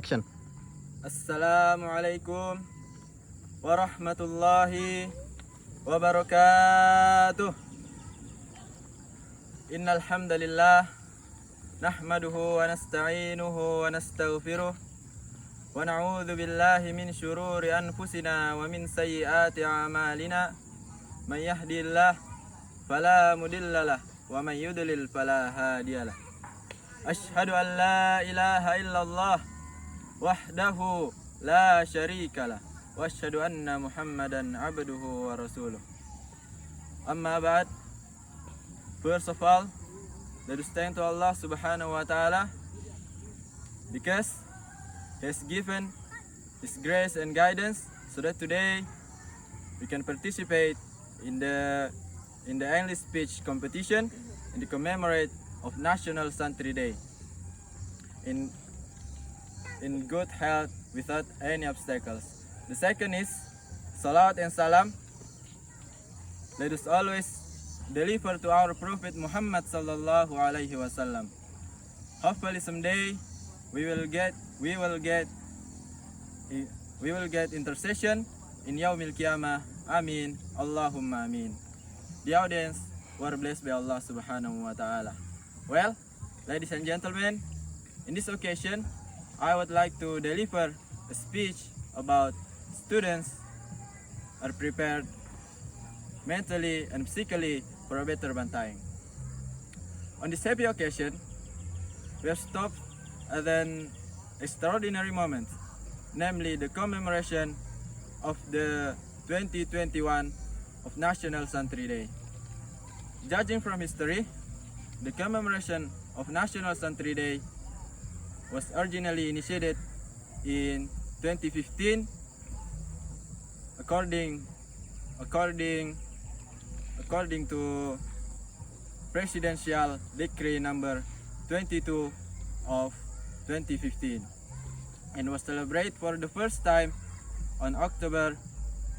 Action. Assalamualaikum warahmatullahi wabarakatuh. Innal hamdalillah nahmaduhu wa nasta'inuhu wa nastaghfiruh wa na'udzu billahi min syururi anfusina wa min sayyiati a'malina. May yahdihillahu fala mudhillalah wa may yudlil fala hadiyalah. Asyhadu an la ilaha illallah wahdahu la syarikalah wa asyhadu anna Muhammadan abduhu wa rasuluh. Amma ba'd. First of all, let us thank to Allah subhanahu wa ta'ala because He has given His grace and guidance so that today we can participate in the English speech competition in the commemorate of National Santri Day in good health without any obstacles. The second is Salat and Salam. Let us always deliver to our Prophet Muhammad sallallahu alaihi wasallam. Hopefully someday we will get intercession in Yaumil Qiyamah. Amin. Allahumma amin. The audience were blessed by Allah subhanahu wa ta'ala. Well, ladies and gentlemen, in this occasion, I would like to deliver a speech about students are prepared mentally and physically for a better Bantaeng. On this happy occasion, we have stopped at an extraordinary moment, namely the commemoration of the 2021 of National Santri Day. Judging from history, the commemoration of National Santri Day was originally initiated in 2015 according to Presidential Decree number 22 of 2015 and was celebrated for the first time on October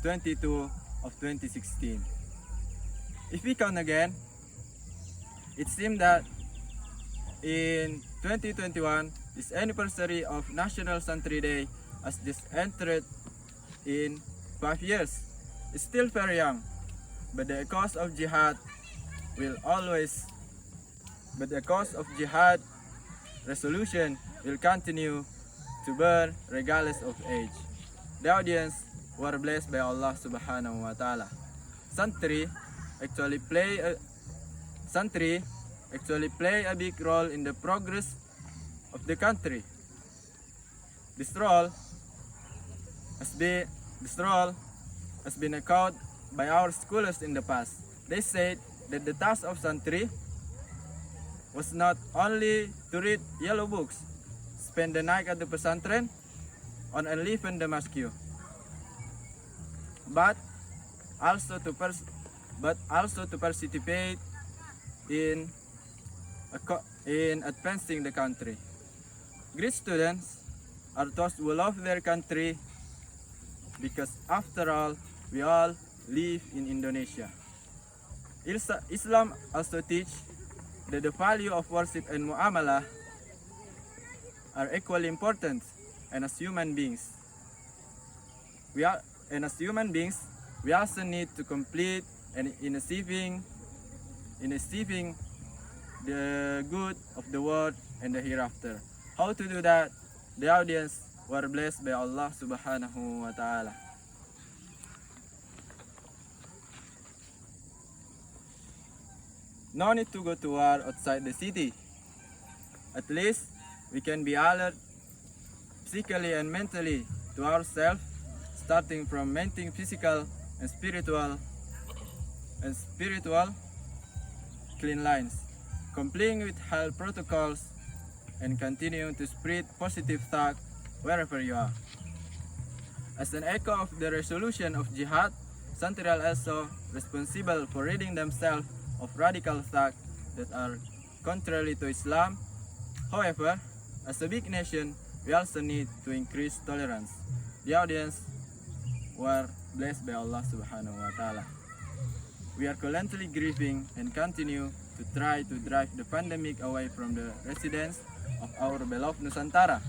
22 of 2016. If we count again, it seems that in 2021, this anniversary of National Santri Day has just entered in 5 years. It's still very young, but the cause of jihad resolution will continue to burn regardless of age. The audience were blessed by Allah subhanahu wa ta'ala. Santri actually play a big role in the progress of the country. This role has been echoed by our scholars in the past. They said that the task of Santri was not only to read yellow books, spend the night at the Pesantren, on and live in the mosque, but also to participate in advancing the country. Great students are those who love their country because after all, we all live in Indonesia. Islam also teach that the value of worship and muamalah are equally important, and as human beings, we also need to complete and in achieving the good of the world and the hereafter. How to do that? The audience were blessed by Allah subhanahu wa ta'ala. No need to go to war outside the city. At least we can be alert physically and mentally to ourselves, starting from maintaining physical and spiritual clean lines, complying with health protocols, and continuing to spread positive thought wherever you are. As an echo of the resolution of jihad, Santri are also responsible for ridding themselves of radical thought that are contrary to Islam. However, as a big nation, we also need to increase tolerance. The audience were blessed by Allah subhanahu wa ta'ala. We are currently grieving and continue to try to drive the pandemic away from the residents of our beloved Nusantara.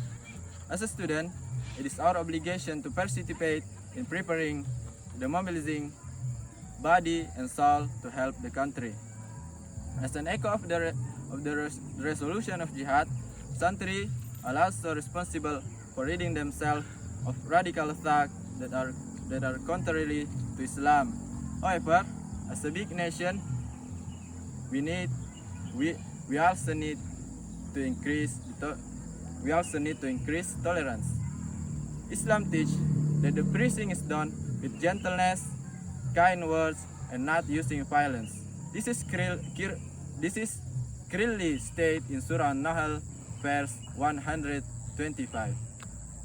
As a student, it is our obligation to participate in preparing the mobilizing body and soul to help the country. As an echo of the resolution of jihad, Santri are also responsible for ridding themselves of radical thoughts that are contrary to Islam. However, as a big nation, we also need to increase tolerance. Islam teach that the preaching is done with gentleness, kind words, and not using violence. This is clearly stated in Surah An-Nahl, verse 125.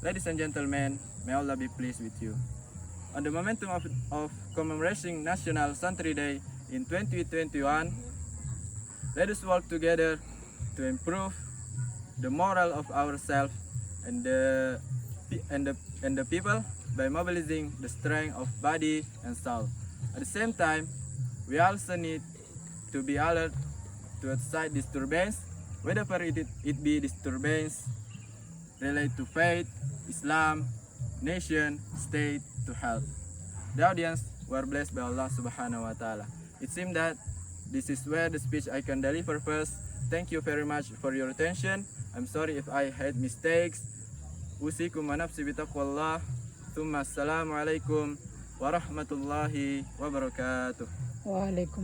Ladies and gentlemen, may Allah be pleased with you. On the momentum of commemorating National Santri Day in 2021, let us work together to improve the moral of ourselves and the people by mobilizing the strength of body and soul. At the same time, we also need to be alert to outside disturbance, whether it be disturbance related to faith, Islam, nation, state, to health. The audience were blessed by Allah subhanahu wa ta'ala. It seems that this is where the speech I can deliver first. Thank you very much for your attention. I'm sorry if I had mistakes. Usikum wa nafsi bitaqwallah. Thumma assalamu alaikum warahmatullahi wabarakatuh. Waalaikumsalam.